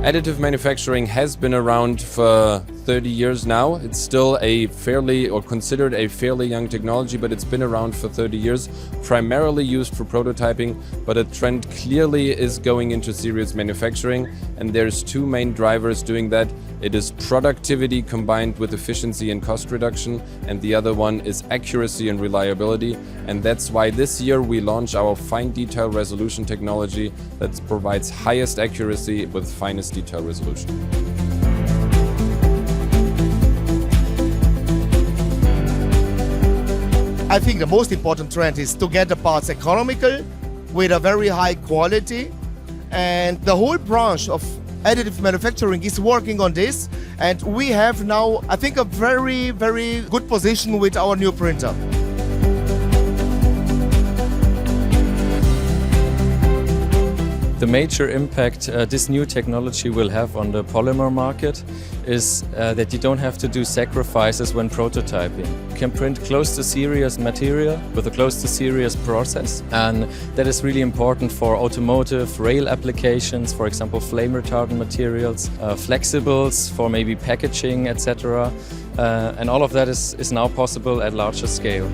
Additive manufacturing has been around for 30 years now. It's still considered a fairly young technology, but it's been around for 30 years, primarily used for prototyping, but a trend clearly is going into serious manufacturing, and there's two main drivers doing that. It is productivity combined with efficiency and cost reduction, and the other one is accuracy and reliability, and that's why this year we launch our fine detail resolution technology that provides highest accuracy with finest detail resolution. I think the most important trend is to get the parts economical with a very high quality, and the whole branch of additive manufacturing is working on this, and we have now, I think, a very, very good position with our new printer. The major impact this new technology will have on the polymer market is that you don't have to do sacrifices when prototyping. You can print close to serious material with a close to serious process, and that is really important for automotive, rail applications, for example flame retardant materials, flexibles for maybe packaging, etc. And all of that is now possible at larger scale.